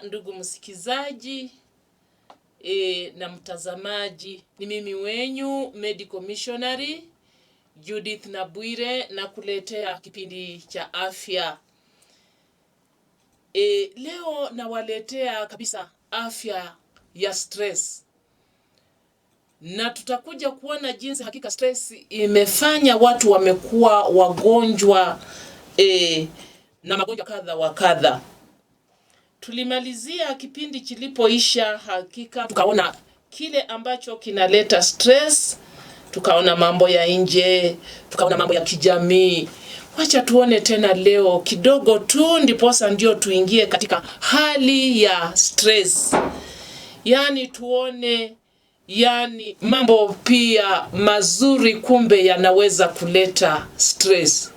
ndugu msikizaji na mtazamaji, ni mimi wenyu Medical Missionary Judith Nabwire na kuletea kipindi cha afya. Leo nawaletea kabisa afya ya stress. Na tutakuja kuona jinsi hakika stress imefanya watu wamekuwa wagonjwa na magonjwa kadha wa kadha. Tulimalizia kipindi kilipoisha, hakika tukaona kile ambacho kinaleta stress, tukaona mambo ya nje, tukaona mambo ya kijamii. Wacha tuone tena leo kidogo tu, ndiposa ndio tuingie katika hali ya stress. Yani tuone mambo pia mazuri kumbe yanaweza kuleta stress.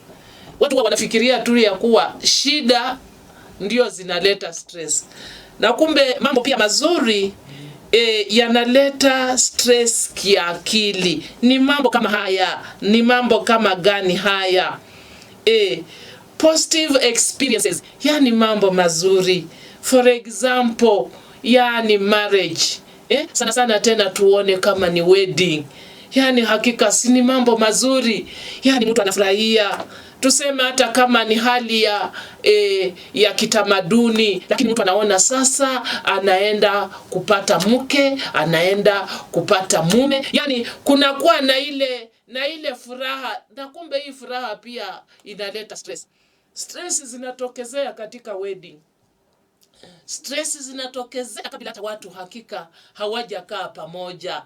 Watu wanafikiria tu ya kuwa shida ndio zinaleta stress, na kumbe mambo pia mazuri yanaleta stress kiakili. Ni mambo kama haya, ni mambo kama gani haya? Positive experiences, yani mambo mazuri. For example, yani marriage. Sana sana tena tuone kama ni wedding. Yani hakika si ni mambo mazuri. Yani mtu anafurahia. Tuseme hata kama ni hali ya kitamaduni, lakini mtu anaona sasa anaenda kupata mke, anaenda kupata mume. Yani kunakuwa na ile furaha, na kumbe hii furaha pia inaleta stress. Stress zinatokezea katika wedding. Stress zinatokezea kabla hata watu hakika hawajakaa pamoja.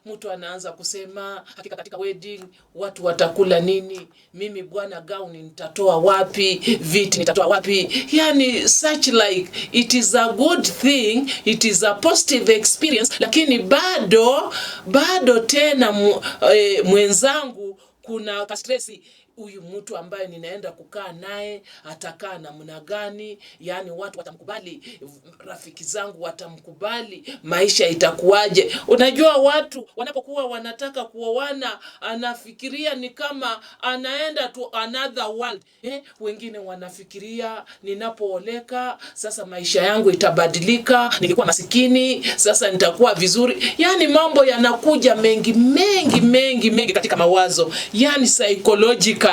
Mtu anaanza kusema hakika katika wedding watu watakula nini, mimi bwana gown nitatoa wapi, viti nitatoa wapi. Yani such like it is a good thing, it is a positive experience, lakini bado tena mwenzangu kuna ka stress. Huyu mtu ambaye ninaenda kukaa naye atakaa namna gani? Yani watu watamkubali, rafiki zangu watamkubali, maisha itakuwaje? Unajua watu wanapokuwa wanataka kuoana, anafikiria ni kama anaenda to another world. Wengine wanafikiria ninapooleka sasa maisha yangu itabadilika, nilikuwa masikini sasa nitakuwa vizuri. Yani mambo yanakuja mengi katika mawazo, yani psychological.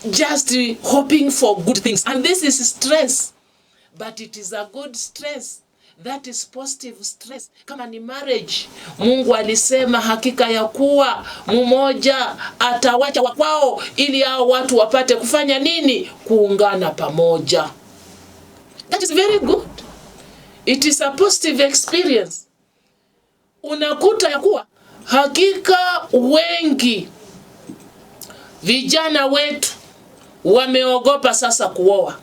Just hoping for good things, and this is stress, but it is a good stress. That is positive stress. Kama ni marriage, Mungu alisema hakika ya kuwa mmoja atawacha wakwao ili hao watu wapate kufanya nini? Kuungana pamoja. That is very good. It is a positive experience. Unakuta ya kuwa hakika wengi vijana wetu wameogopa sasa kuoa.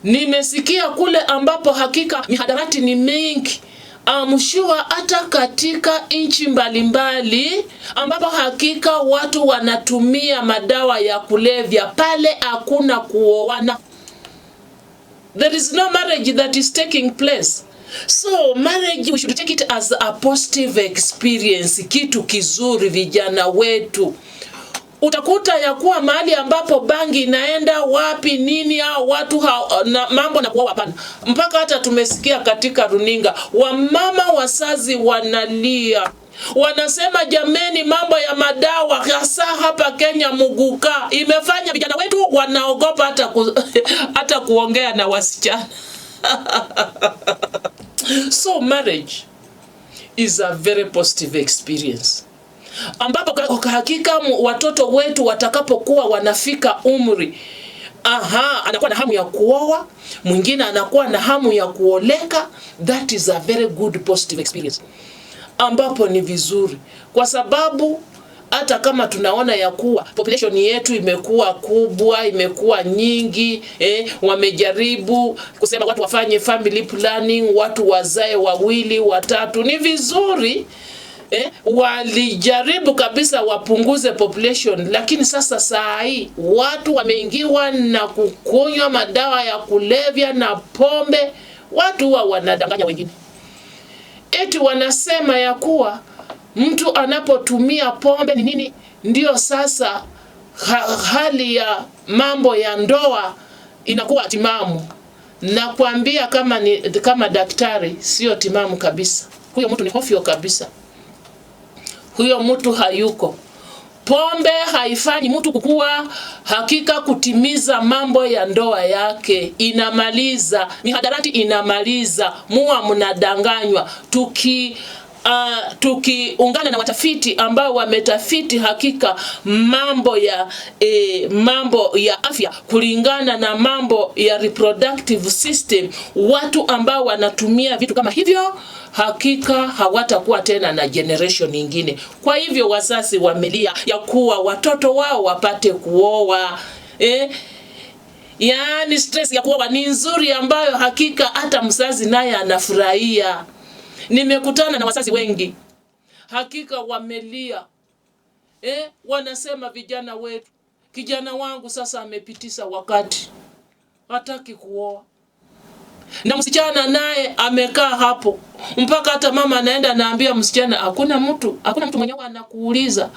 Nimesikia kule ambapo hakika mihadarati ni mingi. Amshua hata katika nchi mbalimbali ambapo hakika watu wanatumia madawa ya kulevya, pale hakuna kuoana. There is no marriage that is taking place. So marriage, we should take it as a positive experience, kitu kizuri vijana wetu. Utakuta ya kuwa mahali ambapo bangi inaenda wapi nini, au watu na mambo na kuoa hapana. Mpaka hata tumesikia katika runinga wamama wazazi wanalia, wanasema jameni, mambo ya madawa hasa hapa Kenya Muguka imefanya vijana wetu wanaogopa hata kuongea na wasichana. So marriage is a very positive experience, ambapo kwa hakika watoto wetu watakapokuwa wanafika umri, anakuwa na hamu ya kuoa, mwingine anakuwa na hamu ya kuoleka. That is a very good positive experience, ambapo ni vizuri, kwa sababu hata kama tunaona ya kuwa population yetu imekuwa kubwa, imekuwa nyingi, wamejaribu kusema watu wafanye family planning, watu wazae 2, 3, ni vizuri. Walijaribu kabisa wapunguze population, lakini sasa saa hii watu wameingiwa na kukunywa madawa ya kulevya na pombe. Watu wanadanganya wengine. Eti wanasema ya kuwa mtu anapotumia pombe ni nini? Ndio sasa hali ya mambo ya ndoa inakuwa timamu. nakwambia kama daktari sio timamu kabisa. Huyo mtu ni hofyo kabisa. Huyo mtu hayuko. Pombe haifanyi mtu kukua, hakika kutimiza mambo ya ndoa yake. Inamaliza, mihadarati inamaliza, muwa mnadanganywa. Tukiungana na watafiti ambao wametafiti hakika mambo ya afya kulingana na mambo ya reproductive system, watu ambao wanatumia vitu kama hivyo hakika hawatakuwa tena na generation nyingine. Kwa hivyo wazazi wamelia ya kuwa watoto wao wapate kuoa. Yaani stress ya kuoa ni nzuri ambayo hakika hata mzazi naye anafurahia. Nimekutana na wazazi wengi hakika wamelia. Wanasema vijana wetu, kijana wangu sasa amepitisa wakati, hataki kuoa. Na msichana naye amekaa hapo mpaka hata mama anaenda anaambia msichana, hakuna mtu mwenyewe anakuuliza.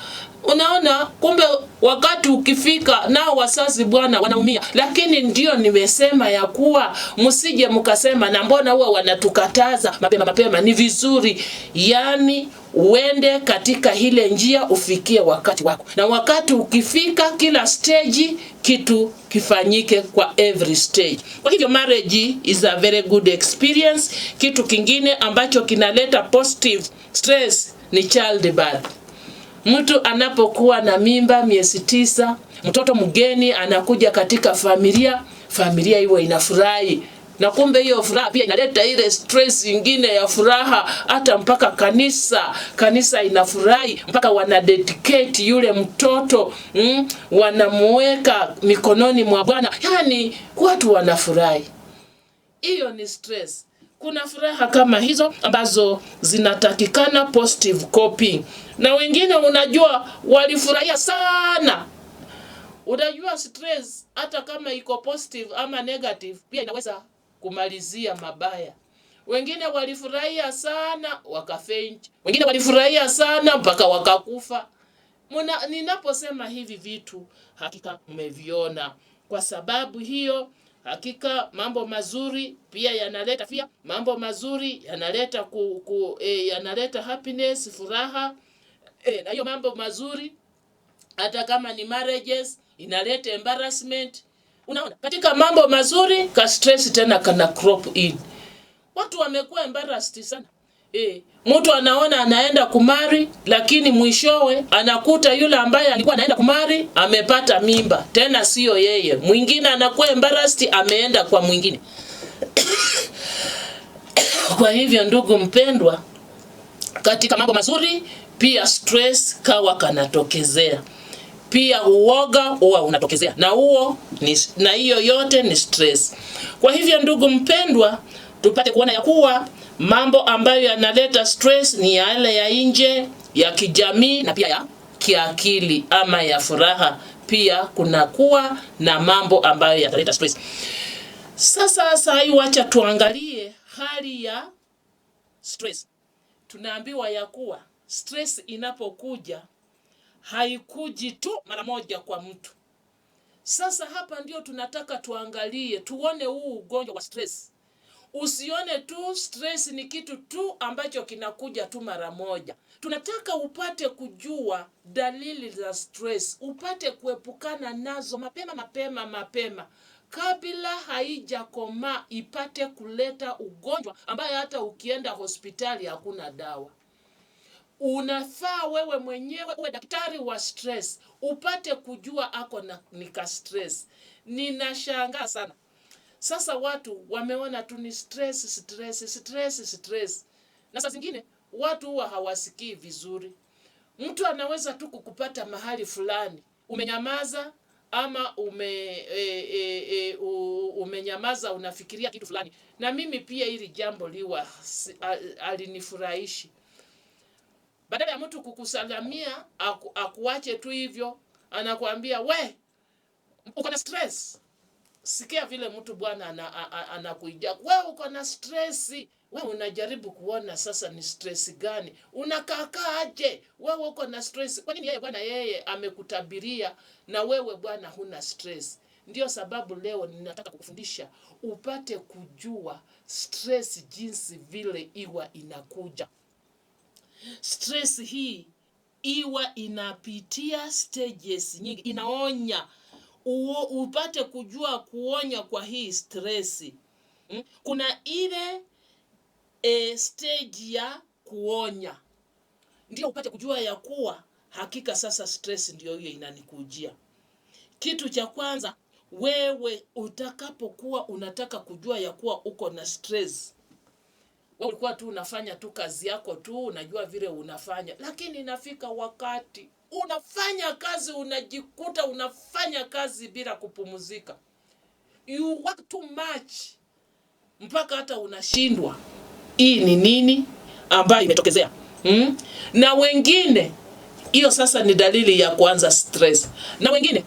Unaona, kumbe wakati ukifika nao wazazi bwana wanaumia. Lakini ndio nimesema ya kuwa msije mkasema na mbona huwa wanatukataza mapema. Ni vizuri yani uende katika ile njia ufikie wakati wako. Na wakati ukifika kila stage kitu kifanyike kwa every stage. Kwa hivyo marriage is a very good experience. Kitu kingine ambacho kinaleta positive stress ni childbirth. Mtu anapokuwa na mimba miezi 9, mtoto mgeni anakuja katika familia iwe inafurahi. Na kumbe hiyo furaha pia inaleta ile stress nyingine ya furaha, hata mpaka kanisa inafurahi, mpaka wana dedicate yule mtoto, wanamuweka mikononi mwa Bwana. Yani watu wanafurahi. Hiyo ni stress. Kuna furaha kama hizo ambazo zinatakikana positive coping. Na wengine unajua walifurahia sana. Unajua stress hata kama iko positive ama negative pia inaweza kumalizia mabaya. Wengine walifurahia sana wakafaint. Wengine walifurahia sana mpaka wakakufa. Ninaposema hivi vitu hakika mmeviona. Kwa sababu hiyo hakika mambo mazuri pia yanaleta mambo mazuri yanaleta yanaleta happiness, furaha. Na hiyo mambo mazuri hata kama ni marriages inaleta embarrassment. Unaona, katika mambo mazuri ka stress tena kana crop in. Watu wamekuwa embarrassed sana. Mtu anaona anaenda kumari, lakini mwishowe anakuta yule ambaye alikuwa anaenda kumari amepata mimba, tena sio yeye. Mwingine anakuwa embarrassed, ameenda kwa mwingine. Kwa hivyo ndugu mpendwa, katika mambo mazuri pia stress kawa kanatokezea. Pia uoga huwa unatokezea. Na hiyo yote ni stress. Kwa hivyo ndugu mpendwa, tupate kuona ya kuwa mambo ambayo yanaleta stress ni yale ya nje, ya kijamii na pia ya kiakili ama ya furaha. Pia kuna kuwa na mambo ambayo yataleta stress. Sasa hii wacha tuangalie hali ya stress. Tunaambiwa ya kuwa stress inapokuja haikuji tu mara moja kwa mtu. Sasa hapa ndio tunataka tuangalie, tuone huu ugonjwa wa stress. Usione tu stress ni kitu tu ambacho kinakuja tu mara moja. Tunataka upate kujua dalili za stress, upate kuepukana nazo mapema kabla haijakoma ipate kuleta ugonjwa ambaye hata ukienda hospitali hakuna dawa. Unafaa wewe mwenyewe uwe daktari wa stress, upate kujua ako na nika stress. Ninashangaa sana. Sasa watu wameona tu ni stress. Na saa zingine watu huwa hawasikii vizuri. Mtu anaweza tu kukupata mahali fulani, umenyamaza ama umenyamaza unafikiria kitu fulani. Na mimi pia hili jambo liwa alinifurahishi. Badala ya mtu kukusalamia akuache tu hivyo, anakuambia we uko na stress. Sikia vile mtu bwana anakuija, wewe uko na stress. Wewe unajaribu kuona sasa ni stress gani, unakaa aje, wewe uko na stress. Kwa nini yeye bwana yeye amekutabiria na wewe bwana huna stress? Ndio sababu leo ninataka kukufundisha upate kujua stress jinsi vile iwa inakuja. Stress hii iwa inapitia stages nyingi, inaonya. Upate kujua kuonya kwa hii stress. Kuna ile stage ya kuonya. Ndio upate kujua ya kuwa hakika sasa stress ndio hiyo inanikujia. Kitu cha kwanza, wewe utakapokuwa unataka kujua ya kuwa uko na stress. Wewe ulikuwa tu unafanya tu kazi yako tu, unajua vile unafanya. Lakini inafika wakati unafanya kazi, unajikuta unafanya kazi bila kupumzika. You work too much mpaka hata unashindwa hii ni nini ambayo imetokezea. Na wengine hiyo sasa ni dalili ya kuanza stress. Na wengine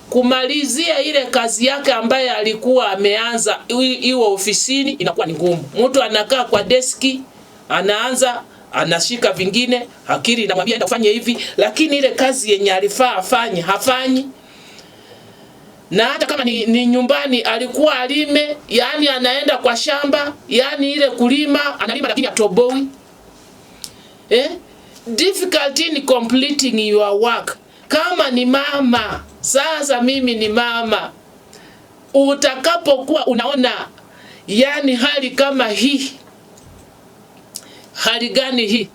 kumalizia ile kazi yake ambaye alikuwa ameanza hiyo ofisini inakuwa ni ngumu. Mtu anakaa kwa deski, anaanza anashika vingine, akili inamwambia enda ufanye hivi, lakini ile kazi yenye alifaa afanye hafanyi. Na hata kama ni nyumbani alikuwa alime, yani anaenda kwa shamba, yani ile kulima, analima lakini atoboi. Difficulty in completing your work. Kama ni mama, sasa mimi ni mama, utakapokuwa unaona yani hali kama hii, hali gani hii?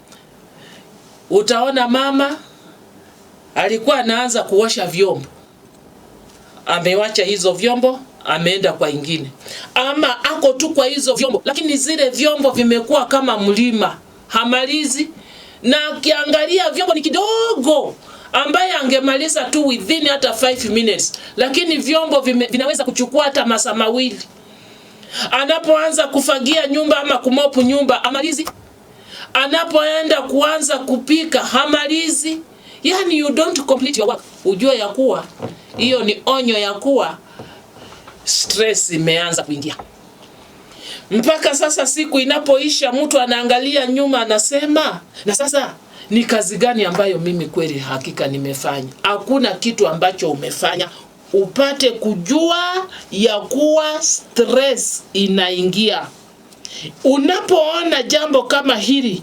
Utaona mama alikuwa anaanza kuosha vyombo, amewacha hizo vyombo, ameenda kwa ingine. Ama ako tu kwa hizo vyombo, lakini zile vyombo vimekuwa kama mlima, hamalizi. Na akiangalia vyombo ni kidogo, ambaye angemaliza tu within hata 5 minutes. Lakini vyombo vinaweza kuchukua hata masaa mawili. Anapoanza kufagia nyumba ama kumopu nyumba, amalizi. Anapoenda kuanza kupika, hamalizi. Yani you don't complete your work. Ujue ya kuwa hiyo ni onyo ya kuwa stress imeanza kuingia. Mpaka sasa siku inapoisha, mtu anaangalia nyuma anasema, na sasa ni kazi gani ambayo mimi kweli hakika nimefanya? Hakuna kitu ambacho umefanya. Upate kujua ya kuwa stress inaingia. Unapoona jambo kama hili,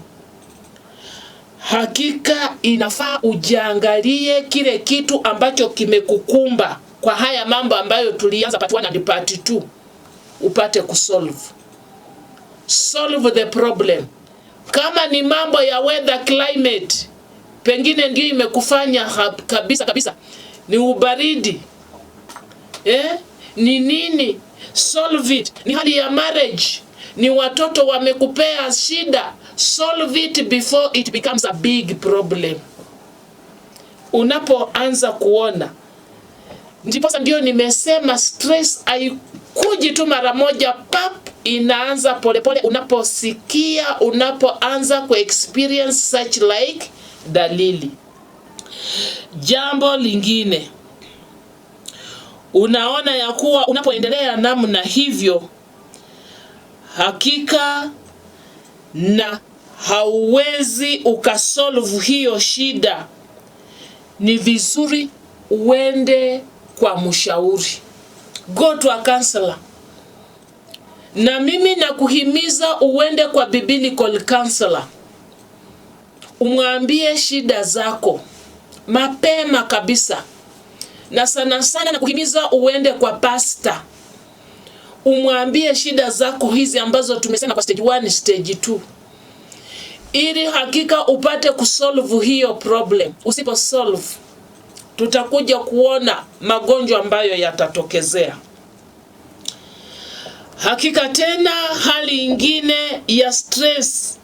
hakika inafaa ujiangalie kile kitu ambacho kimekukumba kwa haya mambo ambayo tulianza part 1 and part 2. Upate solve the problem. Kama ni mambo ya weather climate, pengine ndio imekufanya kabisa, ni ubaridi, ni nini, solve it. Ni hali ya marriage, ni watoto wamekupea shida, solve it before it becomes a big problem. Unapoanza kuona, ndipo ndio nimesema stress haikuji tu mara moja pap, inaanza polepole. Unaposikia, unapoanza ku experience such like dalili. Jambo lingine, unaona ya kuwa unapoendelea namna hivyo, hakika na hauwezi ukasolve hiyo shida, ni vizuri uende kwa mshauri. Go to a counselor. Na mimi nakuhimiza uende kwa biblical counselor. Umwambie shida zako mapema kabisa. Na sana sana nakuhimiza uende kwa pastor. Umwambie shida zako hizi ambazo tumesema kwa stage 1, stage 2. Ili hakika upate kusolve hiyo problem. Usipo solve, tutakuja kuona magonjwa ambayo yatatokezea. Hakika tena hali ingine ya stress,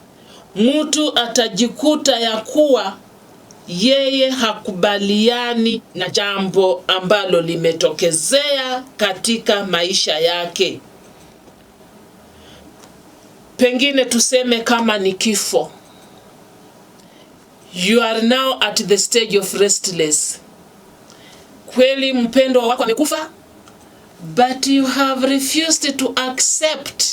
mtu atajikuta ya kuwa yeye hakubaliani na jambo ambalo limetokezea katika maisha yake. Pengine tuseme kama ni kifo. You are now at the stage of restless. Kweli mpendwa wako amekufa, but you have refused to accept.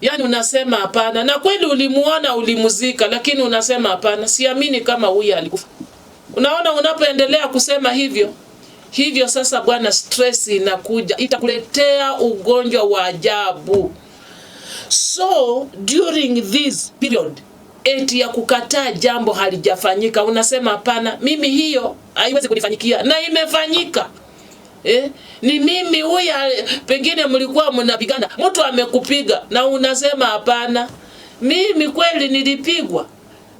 Yani unasema hapana, na kweli ulimuona, ulimuzika, lakini unasema hapana, siamini kama huyu alikufa. Unaona, unapoendelea kusema hivyo, Hivyo sasa bwana, stress inakuja, itakuletea ugonjwa wa ajabu. So during this period eti ya kukataa jambo halijafanyika, unasema hapana, mimi hiyo haiwezi kunifanyikia, na imefanyika. Ni mimi huyu, pengine mlikuwa mnapigana, mtu amekupiga na unasema hapana, mimi kweli nilipigwa,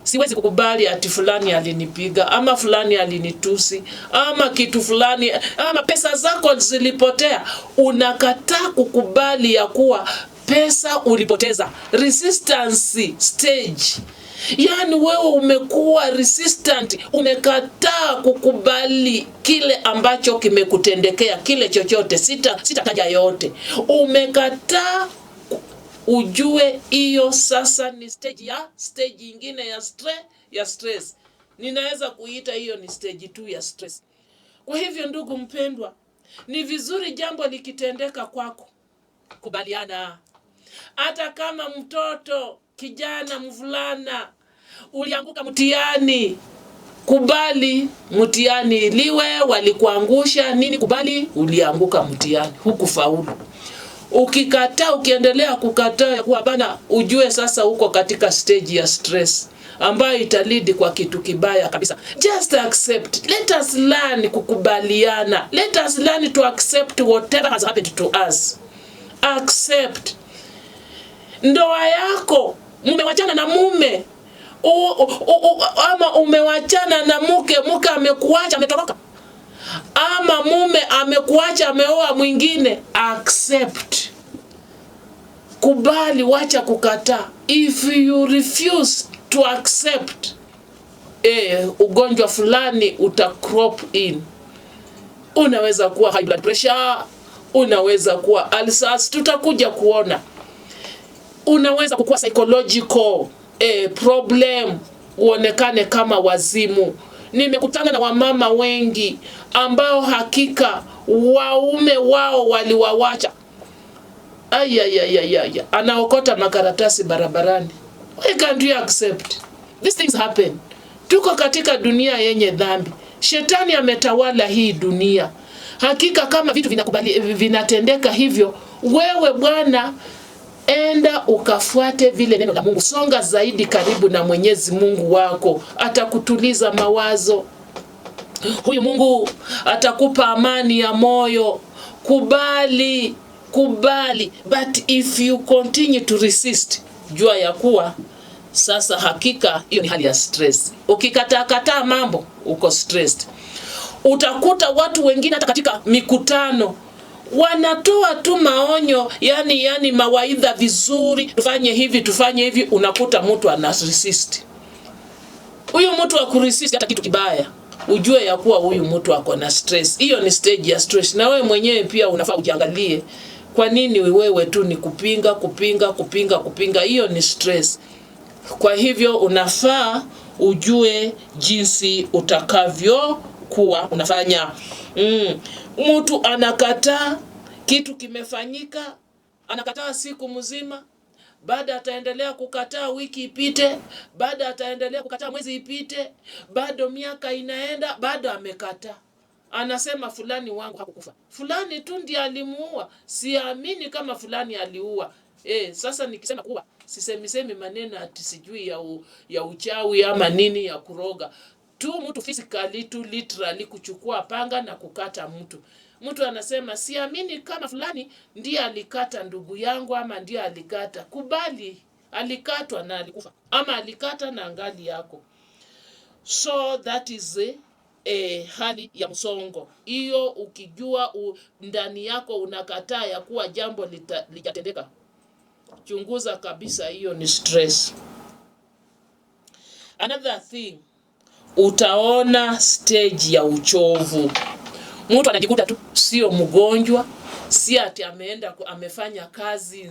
siwezi kukubali ati fulani alinipiga ama fulani alinitusi ama kitu fulani ama pesa zako zilipotea. Unakataa kukubali ya kuwa pesa ulipoteza. Resistance stage. Yani wewe umekuwa resistant, umekataa kukubali kile ambacho kimekutendekea, kile chochote, sitataja yote. Umekataa. Ujue hiyo sasa ni stage nyingine ya stress. Ninaweza kuita hiyo ni stage 2 ya stress. Kwa hivyo ndugu mpendwa, ni vizuri jambo likitendeka kwako, kubaliana. Hata kama mtoto, kijana, mvulana, ulianguka mtihani, kubali mtihani liwe walikuangusha nini, kubali ulianguka mtihani, hukufaulu. Ukikataa, ukiendelea kukataa kuwa bana, ujue sasa uko katika stage ya stress ambayo italidi kwa kitu kibaya kabisa. Just accept. Let us learn kukubaliana. Let us learn to accept whatever has happened to us. Accept. Ndoa yako, mmewachana na mume, ama umewachana na mke amekuacha, ametoroka, ama mume amekuacha, ameoa mwingine, accept. Kubali, wacha kukataa. If you refuse to accept, ugonjwa fulani uta crop in. Unaweza kuwa high blood pressure, unaweza kuwa ulcers, tutakuja kuona. Unaweza kuwa psychological problem, uonekane kama wazimu. Nimekutana na wamama wengi ambao hakika waume wao waliwawacha. Anaokota makaratasi barabarani. Why can't you accept? These things happen. Tuko katika dunia yenye dhambi. Shetani ametawala hii dunia. Hakika kama vitu vinatendeka hivyo, wewe bwana, enda ukafuate vile neno la Mungu. Songa zaidi karibu na Mwenyezi Mungu wako. Atakutuliza mawazo. Huyu Mungu atakupa amani ya moyo. Kubali. But if you continue to resist, jua ya kuwa sasa hakika hiyo ni hali ya stress. Ukikataa mambo, uko stressed. Utakuta watu wengine hata katika mikutano wanatoa tu maonyo, yani mawaidha vizuri, tufanye hivi, unakuta mtu ana resist. Huyu mtu akuresist hata kitu kibaya, ujue ya kuwa huyu mtu ako na stress. Hiyo ni stage ya stress, na wewe mwenyewe pia unafaa ujiangalie. Kwa nini wewe tu ni kupinga? Hiyo ni stress. Kwa hivyo unafaa ujue jinsi utakavyo kuwa unafanya. Mtu anakataa kitu kimefanyika, anakataa siku mzima, baada ataendelea kukataa wiki ipite, baada ataendelea kukataa mwezi ipite, bado miaka inaenda, bado amekataa. Anasema fulani wangu hakukufa, fulani tu ndiye alimuua, siamini kama fulani aliua. Sasa nikisema kuwa sisemi maneno ati sijui ya uchawi ama nini ya kuroga tu, mtu physically tu literally kuchukua panga na kukata mtu. Mtu anasema siamini kama fulani ndiye alikata ndugu yangu ama ndiye alikata. Kubali, alikatwa na alikufa, ama alikata na angali yako. So that is hali ya msongo. Hiyo ukijua ndani yako unakataa ya kuwa jambo litatendeka, chunguza kabisa, hiyo ni stress. Another thing, utaona stage ya uchovu. Mtu anajikuta tu sio mgonjwa, si ati amefanya kazi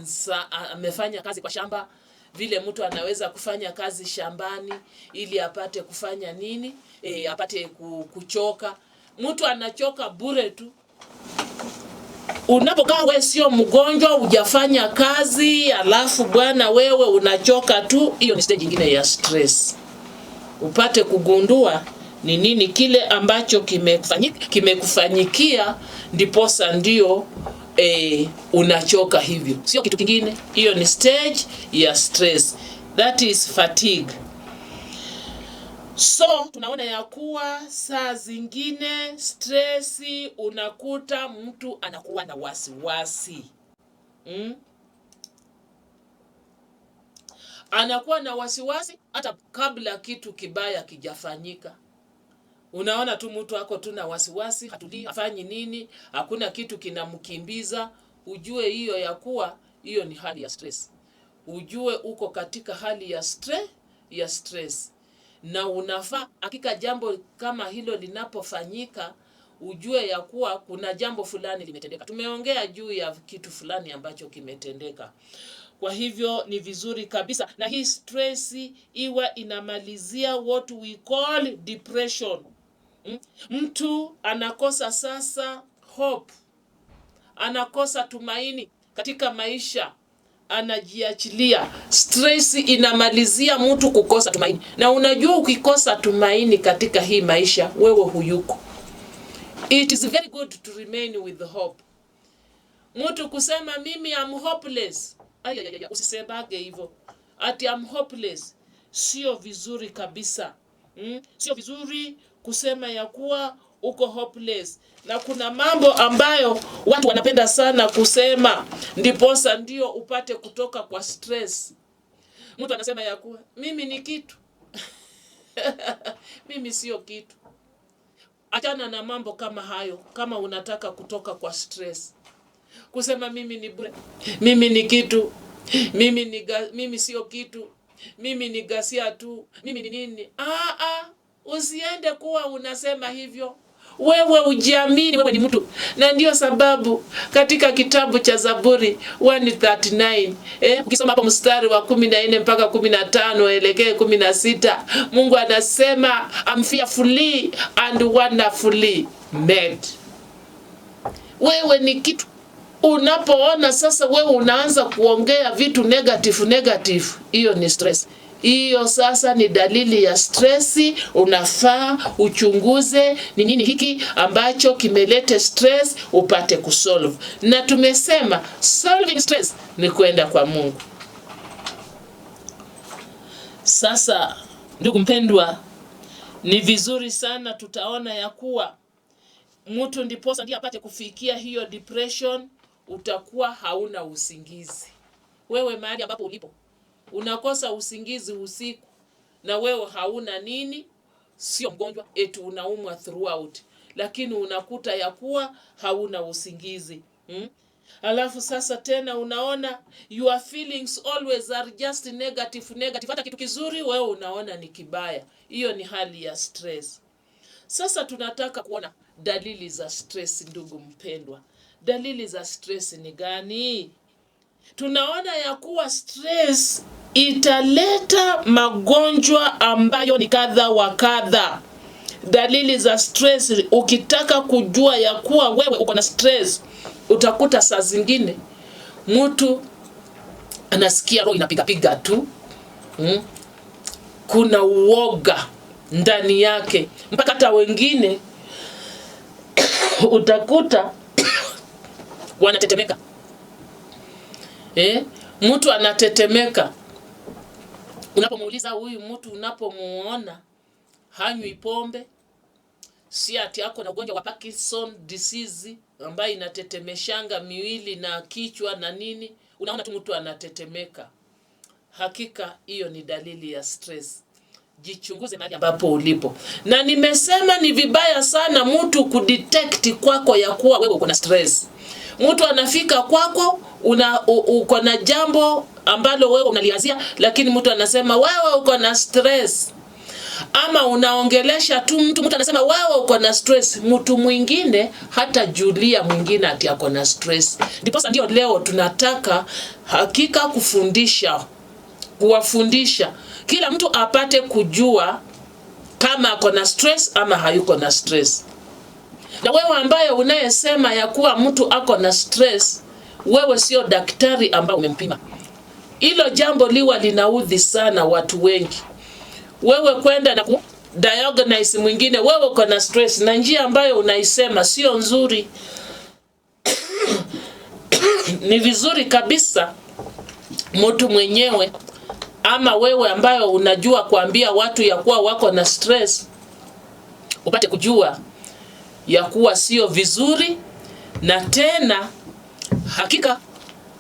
kwa shamba. Vile mtu anaweza kufanya kazi shambani ili apate kufanya nini? Apate kuchoka. Mtu anachoka bure tu. Unapokaa wewe sio mgonjwa, hujafanya kazi, alafu bwana wewe unachoka tu, hiyo ni stage nyingine ya stress. Upate kugundua ni nini kile ambacho kimekufanyikia, ndiposa ndio unachoka hivyo, sio kitu kingine. Hiyo ni stage ya stress, that is fatigue. So tunaona ya kuwa saa zingine stress unakuta mtu anakuwa na wasiwasi. Anakuwa na wasiwasi hata kabla kitu kibaya kijafanyika. Unaona tu mtu ako tu na wasiwasi, hatulii, hafanyi nini, hakuna kitu kinamkimbiza. Ujue hiyo ya kuwa hiyo ni hali ya stress. Ujue uko katika hali ya stress. Na unafaa hakika jambo kama hilo linapofanyika, ujue ya kuwa kuna jambo fulani limetendeka. Tumeongea juu ya kitu fulani ambacho kimetendeka. Kwa hivyo ni vizuri kabisa, na hii stress iwa inamalizia what we call depression. Mtu anakosa sasa hope, anakosa tumaini katika maisha, anajiachilia. Stress inamalizia mtu kukosa tumaini. Na unajua ukikosa tumaini katika hii maisha, wewe huyuko. It is very good to remain with hope. Mtu kusema mimi am hopeless, usisemage hivyo ati am hopeless, sio vizuri kabisa. Sio vizuri kusema ya kuwa uko hopeless. Na kuna mambo ambayo watu wanapenda sana kusema ndiposa ndio upate kutoka kwa stress. Mtu anasema ya kuwa mimi ni kitu mimi sio kitu. Achana na mambo kama hayo kama unataka kutoka kwa stress. Kusema mimi ni bure, mimi ni kitu, mimi sio kitu, mimi ni gasia tu, mimi ni nini. Usiende kuwa unasema hivyo. Wewe ujiamini, wewe ni mtu. Na ndio sababu katika kitabu cha Zaburi 139, ukisoma hapo mstari wa 14 mpaka 15 elekee 16, Mungu anasema I'm fearfully and wonderfully made. Wewe ni kitu. Unapoona sasa wewe unaanza kuongea vitu negative, hiyo ni stress. Hiyo sasa ni dalili ya stress. Unafaa uchunguze ni nini hiki ambacho kimelete stress upate kusolve. Na tumesema solving stress ni kwenda kwa Mungu. Sasa ndugu mpendwa, ni vizuri sana tutaona ya kuwa mtu ndiposa ndiye apate kufikia hiyo depression. Utakuwa hauna usingizi. Wewe mahali ambapo ulipo unakosa usingizi usiku, na wewe hauna nini, sio mgonjwa eti unaumwa throughout, lakini unakuta ya kuwa hauna usingizi. Alafu sasa tena unaona your feelings always are just negative. Hata kitu kizuri wewe unaona ni kibaya. Hiyo ni hali ya stress. Sasa tunataka kuona dalili za stress. Ndugu mpendwa, dalili za stress ni gani? Tunaona ya kuwa stress italeta magonjwa ambayo ni kadha wa kadha. Dalili za stress, ukitaka kujua ya kuwa wewe uko na stress, utakuta saa zingine mtu anasikia roho inapiga tu. Kuna uoga ndani yake, mpaka hata wengine utakuta wanatetemeka. Mtu anatetemeka. Unapomuuliza huyu mtu, unapomuona hanywi pombe, si ati yako na ugonjwa wa Parkinson disease ambayo inatetemeshanga miwili na kichwa na nini, unaona tu mtu anatetemeka. Hakika hiyo ni dalili ya stress. Jichunguze mahali ambapo ulipo. Na nimesema ni vibaya sana mtu kudetect kwako ya kuwa wewe uko na stress. Mtu anafika kwako, uko na jambo ambalo wewe unaliazia, lakini mtu anasema wewe uko na stress. Ama unaongelesha tu mtu anasema wewe uko na stress. Mtu mwingine hata julia mwingine ati ako na stress. Ndipo ndio leo tunataka hakika kuwafundisha kila mtu apate kujua kama ako na stress ama hayuko na stress. Na wewe ambaye unayesema ya kuwa mtu ako na stress, wewe sio daktari ambaye umempima. Hilo jambo liwa linaudhi sana watu wengi. Wewe kwenda na diagnose mwingine wewe uko na stress na njia ambayo unaisema sio nzuri. Ni vizuri kabisa mtu mwenyewe ama wewe ambayo unajua kuambia watu ya kuwa wako na stress, upate kujua ya kuwa sio vizuri, na tena hakika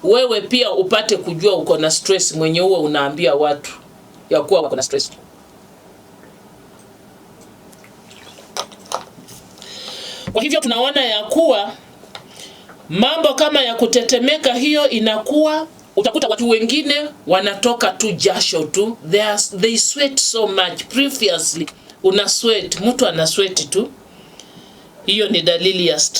wewe pia upate kujua uko na stress mwenyewe unaambia watu ya kuwa wako na stress. Kwa hivyo tunaona ya kuwa mambo kama ya kutetemeka hiyo inakuwa, utakuta watu wengine wanatoka tu jasho tu, they sweat so much previously. Una sweat, mtu ana sweat tu, hiyo ni dalili ya stress.